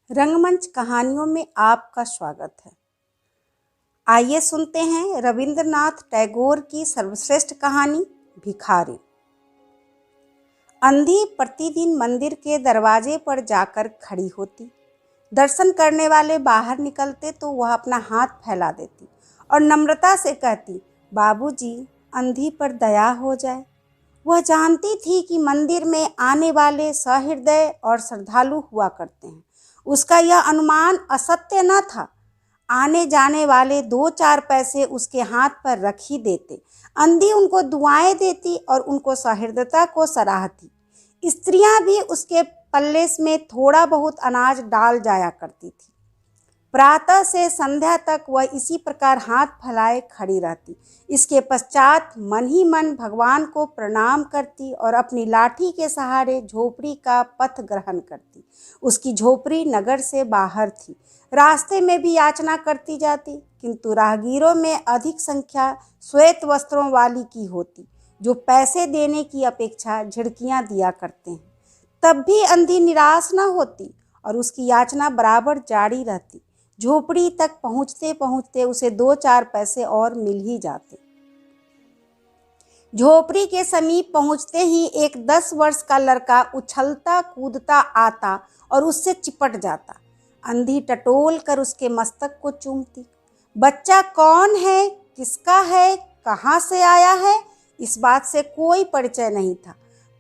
रंगमंच कहानियों में आपका स्वागत है। आइए सुनते हैं रविंद्रनाथ टैगोर की सर्वश्रेष्ठ कहानी भिखारी। अंधी प्रतिदिन मंदिर के दरवाजे पर जाकर खड़ी होती। दर्शन करने वाले बाहर निकलते तो वह अपना हाथ फैला देती और नम्रता से कहती, बाबूजी, अंधी पर दया हो जाए। वह जानती थी कि मंदिर में आने वाले सहृदय और श्रद्धालु हुआ करते हैं। उसका यह अनुमान असत्य न था। आने जाने वाले 2-4 पैसे उसके हाथ पर रख ही देते। अंधी उनको दुआएं देती और उनको सहृदयता को सराहती। स्त्रियां भी उसके पल्ले में थोड़ा बहुत अनाज डाल जाया करती थी। प्रातः से संध्या तक वह इसी प्रकार हाथ फैलाए खड़ी रहती। इसके पश्चात मन ही मन भगवान को प्रणाम करती और अपनी लाठी के सहारे झोपड़ी का पथ ग्रहण करती। उसकी झोपड़ी नगर से बाहर थी। रास्ते में भी याचना करती जाती, किंतु राहगीरों में अधिक संख्या श्वेत वस्त्रों वाली की होती, जो पैसे देने की अपेक्षा झिड़कियां दिया करते हैं। तब भी अंधी निराश न होती और उसकी याचना बराबर जारी रहती। झोपड़ी तक पहुंचते पहुंचते उसे 2-4 पैसे और मिल ही जाते। झोपड़ी के समीप पहुंचते ही एक 10 वर्ष का लड़का उछलता कूदता आता और उससे चिपट जाता। अंधी टटोल कर उसके मस्तक को चूमती। बच्चा कौन है, किसका है, कहाँ से आया है, इस बात से कोई परिचय नहीं था।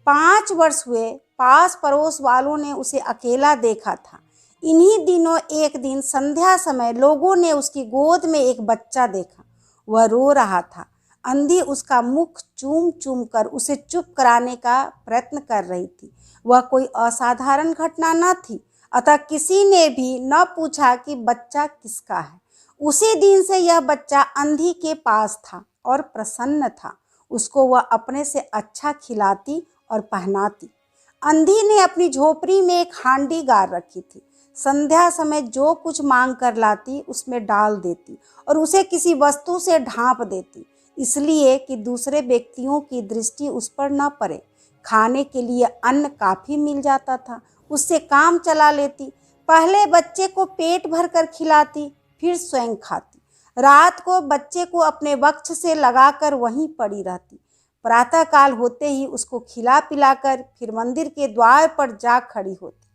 5 वर्ष हुए, पास पड़ोस वालों ने उसे अकेला देखा था। इन्हीं दिनों एक दिन संध्या समय लोगों ने उसकी गोद में एक बच्चा देखा। वह रो रहा था। अंधी उसका मुख चूम चूम कर उसे चुप कराने का प्रयत्न कर रही थी। वह कोई असाधारण घटना न थी, अतः किसी ने भी न पूछा कि बच्चा किसका है। उसी दिन से यह बच्चा अंधी के पास था और प्रसन्न था। उसको वह अपने से अच्छा खिलाती और पहनाती। अंधी ने अपनी झोपड़ी में एक हांडी गाड़ रखी थी। संध्या समय जो कुछ मांग कर लाती उसमें डाल देती और उसे किसी वस्तु से ढांप देती, इसलिए कि दूसरे व्यक्तियों की दृष्टि उस पर न पड़े। खाने के लिए अन्न काफ़ी मिल जाता था, उससे काम चला लेती। पहले बच्चे को पेट भर कर खिलाती, फिर स्वयं खाती। रात को बच्चे को अपने वक्ष से लगाकर वहीं पड़ी रहती। प्रातःकाल होते ही उसको खिला पिलाकर फिर मंदिर के द्वार पर जा खड़ी होती।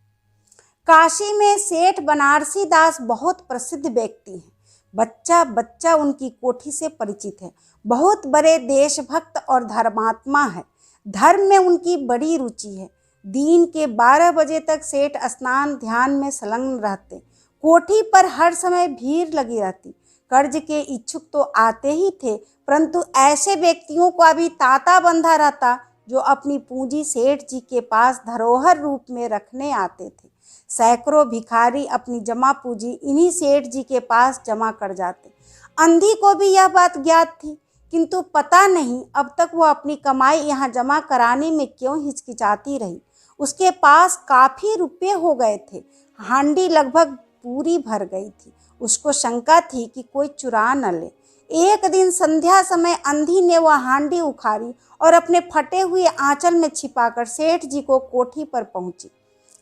काशी में सेठ बनारसी दास बहुत प्रसिद्ध व्यक्ति हैं। बच्चा बच्चा उनकी कोठी से परिचित है। बहुत बड़े देशभक्त और धर्मात्मा है। धर्म में उनकी बड़ी रुचि है। दिन के 12 बजे तक सेठ स्नान ध्यान में संलग्न रहते। कोठी पर हर समय भीड़ लगी रहती। कर्ज के इच्छुक तो आते ही थे, परंतु ऐसे व्यक्तियों को अभी तांता बंधा रहता जो अपनी पूंजी सेठ जी के पास धरोहर रूप में रखने आते थे। सैकड़ों भिखारी अपनी जमा पूंजी इन्हीं सेठ जी के पास जमा कर जाते। अंधी को भी यह बात ज्ञात थी, किंतु पता नहीं अब तक वह अपनी कमाई यहाँ जमा कराने में क्यों हिचकिचाती रही। उसके पास काफ़ी रुपये हो गए थे। हांडी लगभग पूरी भर गई थी। उसको शंका थी कि कोई चुरा न ले। एक दिन संध्या समय अंधी ने वह हांडी उखाड़ी और अपने फटे हुए आंचल में छिपाकर सेठ जी को कोठी पर पहुंची।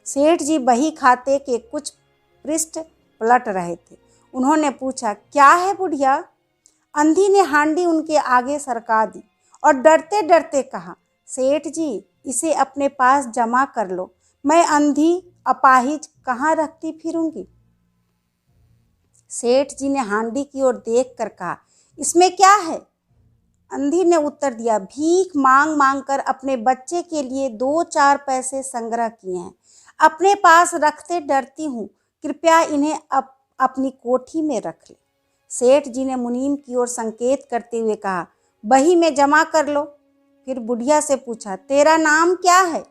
सेठ जी बही खाते के कुछ पृष्ठ पलट रहे थे। उन्होंने पूछा, क्या है बुढ़िया? अंधी ने हांडी उनके आगे सरका दी और डरते डरते कहा, सेठ जी, इसे अपने पास जमा कर लो। मैं अंधी अपाहिज कहाँ रखती फिरूंगी। सेठ जी ने हांडी की ओर देख कर कहा, इसमें क्या है? अंधी ने उत्तर दिया, भीख मांग मांग कर अपने बच्चे के लिए 2-4 पैसे संग्रह किए हैं। अपने पास रखते डरती हूँ, कृपया इन्हें अपनी कोठी में रख ले। सेठ जी ने मुनीम की ओर संकेत करते हुए कहा, बही में जमा कर लो। फिर बुढ़िया से पूछा, तेरा नाम क्या है?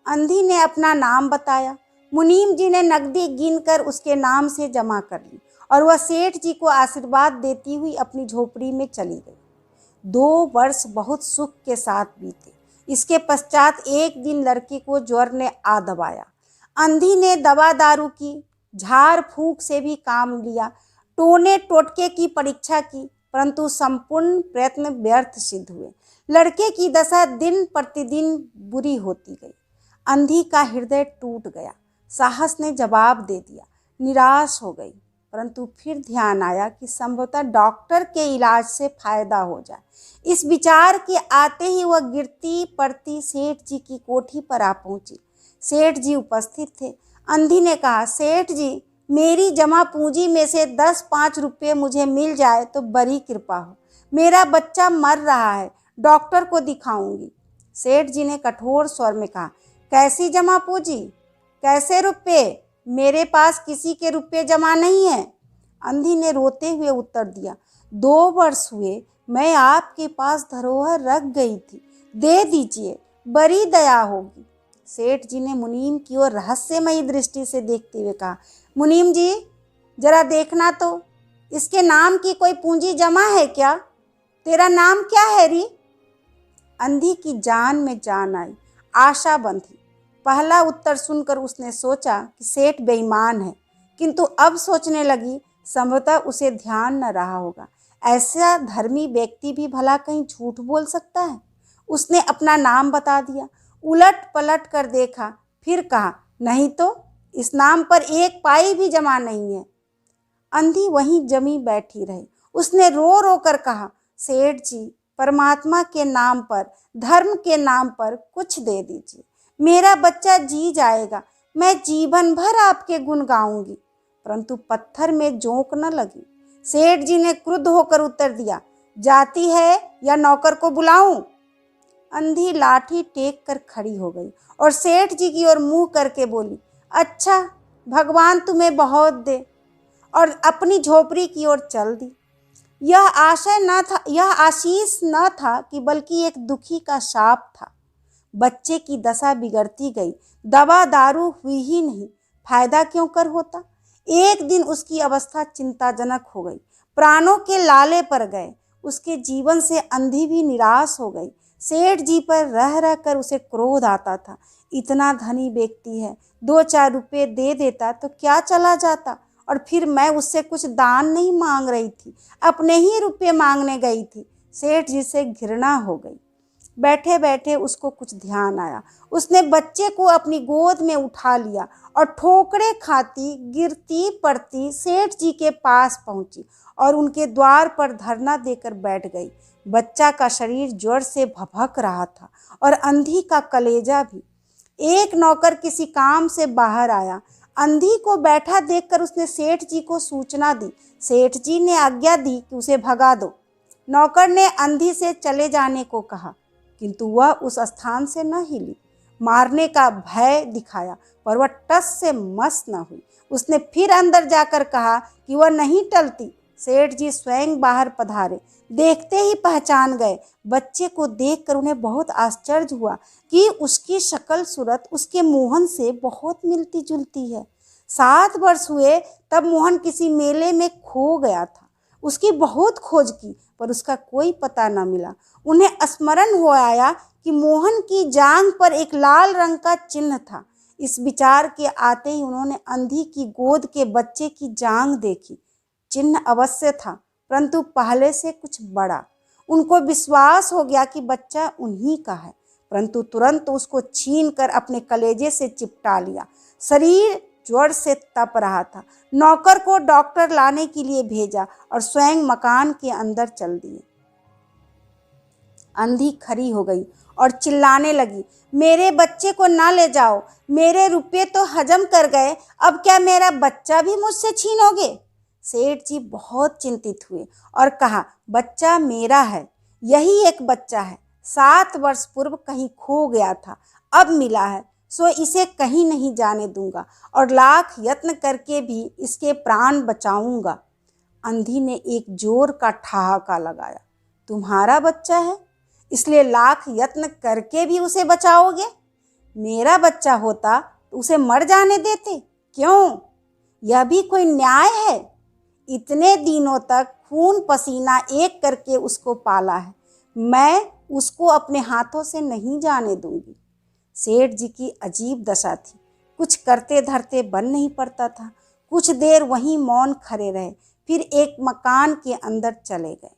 अंधी ने अपना नाम बताया। मुनीम जी ने नकदी गिनकर उसके नाम से जमा कर ली और वह सेठ जी को आशीर्वाद देती हुई अपनी झोपड़ी में चली गई। 2 वर्ष बहुत सुख के साथ बीते। इसके पश्चात एक दिन लड़की को ज्वर ने आ दबाया। अंधी ने दवा दारू की, झाड़ फूंक से भी काम लिया, टोने टोटके की परीक्षा की, परंतु संपूर्ण प्रयत्न व्यर्थ सिद्ध हुए। लड़के की दशा दिन प्रतिदिन बुरी होती गई। अंधी का हृदय टूट गया। साहस ने जवाब दे दिया, निराश हो गई, परंतु फिर ध्यान आया कि संभवतः डॉक्टर के इलाज से फायदा हो जाए। इस विचार के आते ही वह गिरती पड़ती सेठ जी की कोठी पर आ पहुंची। सेठ जी उपस्थित थे। अंधी ने कहा, सेठ जी, मेरी जमा पूंजी में से 10-5 रुपये मुझे मिल जाए तो बड़ी कृपा हो। मेरा बच्चा मर रहा है, डॉक्टर को दिखाऊंगी। सेठ जी ने कठोर स्वर में कहा, कैसी जमा पूंजी, कैसे रुपये? मेरे पास किसी के रुपये जमा नहीं है। अंधी ने रोते हुए उत्तर दिया, 2 वर्ष हुए मैं आपके पास धरोहर रख गई थी, दे दीजिए, बड़ी दया होगी। सेठ जी ने मुनीम की ओर रहस्यमयी दृष्टि से देखते हुए कहा, मुनीम जी, जरा देखना तो, इसके नाम की कोई पूंजी जमा है क्या? तेरा नाम क्या है री? अंधी की जान में जान आई, आशा बंधी। पहला उत्तर सुनकर उसने सोचा कि सेठ बेईमान है, किंतु अब सोचने लगी संभवतः उसे ध्यान न रहा होगा। ऐसा धर्मी व्यक्ति भी भला कहीं झूठ बोल सकता है? उसने अपना नाम बता दिया। उलट पलट कर देखा, फिर कहा, नहीं तो, इस नाम पर 1 पाई भी जमा नहीं है। अंधी वहीं जमी बैठी रही। उसने रो रो कर कहा, सेठ जी, परमात्मा के नाम पर, धर्म के नाम पर कुछ दे दीजिए, मेरा बच्चा जी जाएगा, मैं जीवन भर आपके गुण गाऊंगी। परंतु पत्थर में जोंक न लगी। सेठ जी ने क्रुद्ध होकर उत्तर दिया, जाती है या नौकर को बुलाऊं? अंधी लाठी टेक कर खड़ी हो गई और सेठ जी की ओर मुंह करके बोली, अच्छा, भगवान तुम्हें बहुत दे, और अपनी झोपड़ी की ओर चल दी। यह आशीष न था कि बल्कि एक दुखी का शाप था। बच्चे की दशा बिगड़ती गई, दवा दारू हुई ही नहीं, फायदा क्यों कर होता। एक दिन उसकी अवस्था चिंताजनक हो गई, प्राणों के लाले पर गए। उसके जीवन से अंधी भी निराश हो गई। सेठ जी पर रह रह कर उसे क्रोध आता था। इतना धनी व्यक्ति है, 2-4 रुपये दे देता तो क्या चला जाता, और फिर मैं उससे कुछ दान नहीं मांग रही थी, अपने ही रुपये मांगने गई थी। सेठ जी से घृणा हो गई। बैठे बैठे उसको कुछ ध्यान आया। उसने बच्चे को अपनी गोद में उठा लिया और ठोकरे खाती गिरती पड़ती सेठ जी के पास पहुंची और उनके द्वार पर धरना देकर बैठ गई। बच्चा का शरीर ज्वर से भभक रहा था और अंधी का कलेजा भी। एक नौकर किसी काम से बाहर आया। अंधी को बैठा देखकर उसने सेठ जी को सूचना दी। सेठ जी ने आज्ञा दी कि उसे भगा दो। नौकर ने अंधी से चले जाने को कहा, किंतु वह उस स्थान से न हिली। मारने का भय दिखाया, पर वह टस से मस न हुई। उसने फिर अंदर जाकर कहा कि वह नहीं टलती। सेठ जी स्वयं बाहर पधारे, देखते ही पहचान गए। बच्चे को देखकर उन्हें बहुत आश्चर्य हुआ कि उसकी शक्ल सूरत उसके मोहन से बहुत मिलती जुलती है। 7 वर्ष हुए तब मोहन किसी मेले में खो गया था। उसकी बहुत खोज की, पर उसका कोई पता न मिला। उन्हें स्मरण हो आया कि मोहन की जांघ पर एक लाल रंग का चिन्ह था। इस विचार के आते ही उन्होंने अंधी की गोद के बच्चे की जांघ देखी। चिन्ह अवश्य था, परंतु पहले से कुछ बड़ा। उनको विश्वास हो गया कि बच्चा उन्हीं का है, परंतु तुरंत उसको छीन कर अपने कलेजे से चिपटा लिया। शरीर ज्वर से तप रहा था। नौकर को डॉक्टर लाने के लिए भेजा और स्वयं मकान के अंदर चल दिए। अंधी खड़ी हो गई और चिल्लाने लगी, मेरे बच्चे को ना ले जाओ, मेरे रुपये तो हजम कर गए, अब क्या मेरा बच्चा भी मुझसे छीनोगे? सेठ जी बहुत चिंतित हुए और कहा, बच्चा मेरा है, यही एक बच्चा है, 7 वर्ष पूर्व कहीं खो गया था, अब मिला है, सो इसे कहीं नहीं जाने दूंगा और लाख यत्न करके भी इसके प्राण बचाऊंगा। अंधी ने एक जोर का ठहाका लगाया, तुम्हारा बच्चा है, इसलिए लाख यत्न करके भी उसे बचाओगे? मेरा बच्चा होता तो उसे मर जाने देते, क्यों? यह भी कोई न्याय है? इतने दिनों तक खून पसीना एक करके उसको पाला है, मैं उसको अपने हाथों से नहीं जाने दूंगी। सेठ जी की अजीब दशा थी, कुछ करते धरते बन नहीं पड़ता था। कुछ देर वहीं मौन खड़े रहे, फिर एक मकान के अंदर चले गए।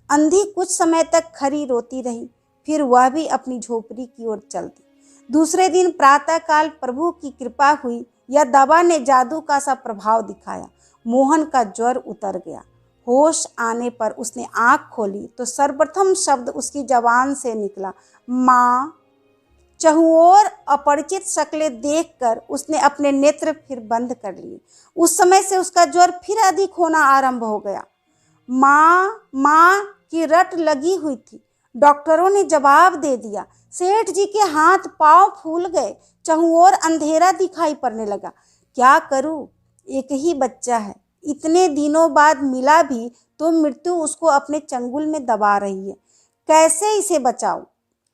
अंधी कुछ समय तक खड़ी रोती रही, फिर वह भी अपनी झोपड़ी की ओर चल दी। दूसरे दिन प्रातःकाल प्रभु की कृपा हुई, या दवा ने जादू का सा प्रभाव दिखाया। मोहन का ज्वर उतर गया। होश आने पर उसने आंख खोली तो सर्वप्रथम शब्द उसकी जबान से निकला, माँ। चहुओर अपरिचित शक्लें देखकर उसने अपने नेत्र फिर बंद कर लिए। उस समय से उसका ज्वर फिर अधिक होना आरंभ हो गया। माँ माँ की रट लगी हुई थी। डॉक्टरों ने जवाब दे दिया। सेठ जी के हाथ पांव फूल गए। चहुओर अंधेरा दिखाई पड़ने लगा। क्या करूं, एक ही बच्चा है, इतने दिनों बाद मिला भी तो मृत्यु उसको अपने चंगुल में दबा रही है, कैसे इसे बचाऊं।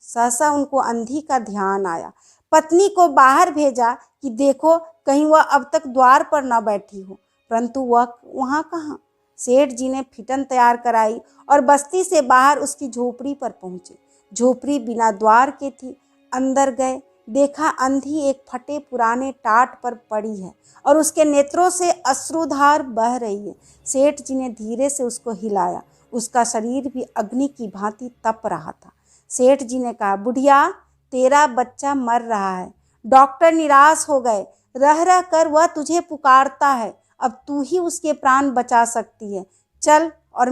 सहसा उनको अंधी का ध्यान आया। पत्नी को बाहर भेजा कि देखो कहीं वह अब तक द्वार पर न बैठी हो, परंतु वह वहाँ कहाँ। सेठ जी ने फिटन तैयार कराई और बस्ती से बाहर उसकी झोपड़ी पर पहुंचे। झोपड़ी बिना द्वार के थी। अंदर गए, देखा अंधी एक फटे पुराने टाट पर पड़ी है और उसके नेत्रों से अश्रुधार बह रही है। सेठ जी ने धीरे से उसको हिलाया। उसका शरीर भी अग्नि की भांति तप रहा था। सेठ जी ने कहा, बुढ़िया, तेरा बच्चा मर रहा है। डॉक्टर निराश हो गए। रह रह कर वह तुझे पुकारता है। अब तू ही उसके प्राण बचा सकती है। चल और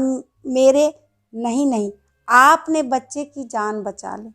मेरे नहीं नहीं, आपने बच्चे की जान बचा ले।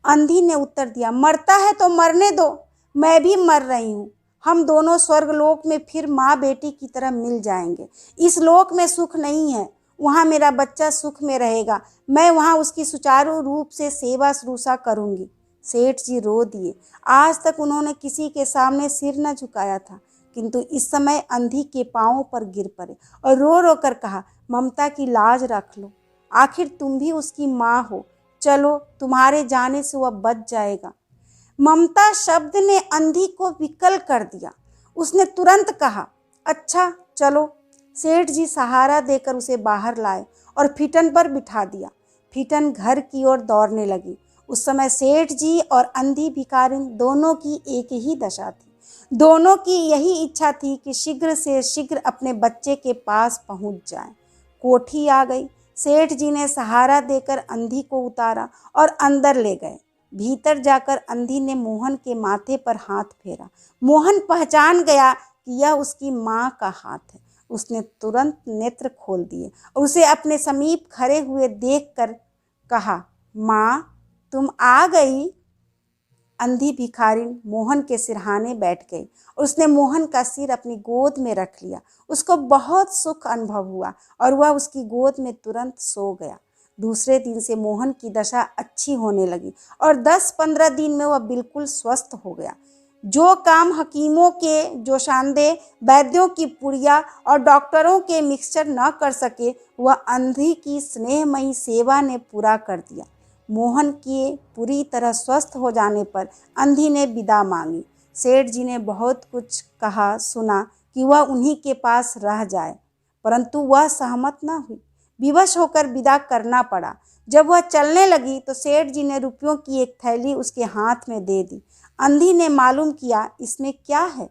अंधी ने उत्तर दिया, मरता है तो मरने दो, मैं भी मर रही हूँ। हम दोनों स्वर्गलोक में फिर माँ बेटी की तरह मिल जाएंगे। इस लोक में सुख नहीं है, वहाँ मेरा बच्चा सुख में रहेगा। मैं वहाँ उसकी सुचारू रूप से सेवा शुश्रूषा करूँगी। सेठ जी रो दिए। आज तक उन्होंने किसी के सामने सिर न झुकाया था, किंतु इस समय अंधी के पांवों पर गिर पड़े और रो रो कर कहा, ममता की लाज रख लो, आखिर तुम भी उसकी माँ हो। चलो, तुम्हारे जाने से वह बच जाएगा। ममता शब्द ने अंधी को विकल कर दिया। उसने तुरंत कहा, अच्छा चलो। सेठ जी सहारा देकर उसे बाहर लाए और फिटन पर बिठा दिया। फिटन घर की ओर दौड़ने लगी। उस समय सेठ जी और अंधी भिखारिन दोनों की एक ही दशा थी। दोनों की यही इच्छा थी कि शीघ्र से शीघ्र अपने बच्चे के पास पहुंच जाएं। कोठी आ गई। सेठ जी ने सहारा देकर अंधी को उतारा और अंदर ले गए। भीतर जाकर अंधी ने मोहन के माथे पर हाथ फेरा। मोहन पहचान गया कि यह उसकी माँ का हाथ है। उसने तुरंत नेत्र खोल दिए और उसे अपने समीप खड़े हुए देखकर कहा, माँ, तुम आ गई। अंधी भिखारिन मोहन के सिरहाने बैठ गई और उसने मोहन का सिर अपनी गोद में रख लिया। उसको बहुत सुख अनुभव हुआ और वह उसकी गोद में तुरंत सो गया। दूसरे दिन से मोहन की दशा अच्छी होने लगी और 10-15 दिन में वह बिल्कुल स्वस्थ हो गया। जो काम हकीमों के जोशांदे, वैद्यों की पुड़िया और डॉक्टरों के मिक्सचर न कर सके, वह अंधी की स्नेहमयी सेवा ने पूरा कर दिया। मोहन के पूरी तरह स्वस्थ हो जाने पर अंधी ने विदा मांगी। सेठ जी ने बहुत कुछ कहा सुना कि वह उन्हीं के पास रह जाए, परंतु वह सहमत न हुई। विवश होकर विदा करना पड़ा। जब वह चलने लगी तो सेठ जी ने रुपयों की एक थैली उसके हाथ में दे दी। अंधी ने मालूम किया, इसमें क्या है?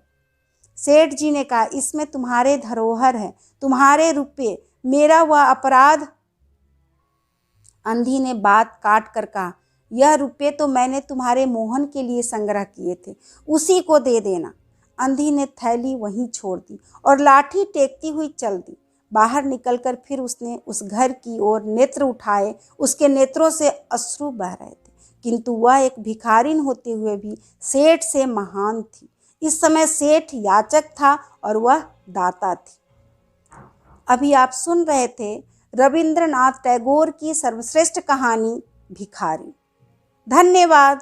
सेठ जी ने कहा, इसमें तुम्हारे धरोहर है, तुम्हारे रुपये, मेरा वह अपराध। अंधी ने बात काट कर कहा, यह रुपये तो मैंने तुम्हारे मोहन के लिए संग्रह किए थे, उसी को दे देना। अंधी ने थैली वहीं छोड़ दी और लाठी टेकती हुई चल दी। बाहर निकलकर फिर उसने उस घर की ओर नेत्र उठाए। उसके नेत्रों से अश्रु बह रहे थे, किंतु वह एक भिखारिन होते हुए भी सेठ से महान थी। इस समय सेठ याचक था और वह दाता थी। अभी आप सुन रहे थे रविंद्रनाथ टैगोर की सर्वश्रेष्ठ कहानी भिखारी। धन्यवाद।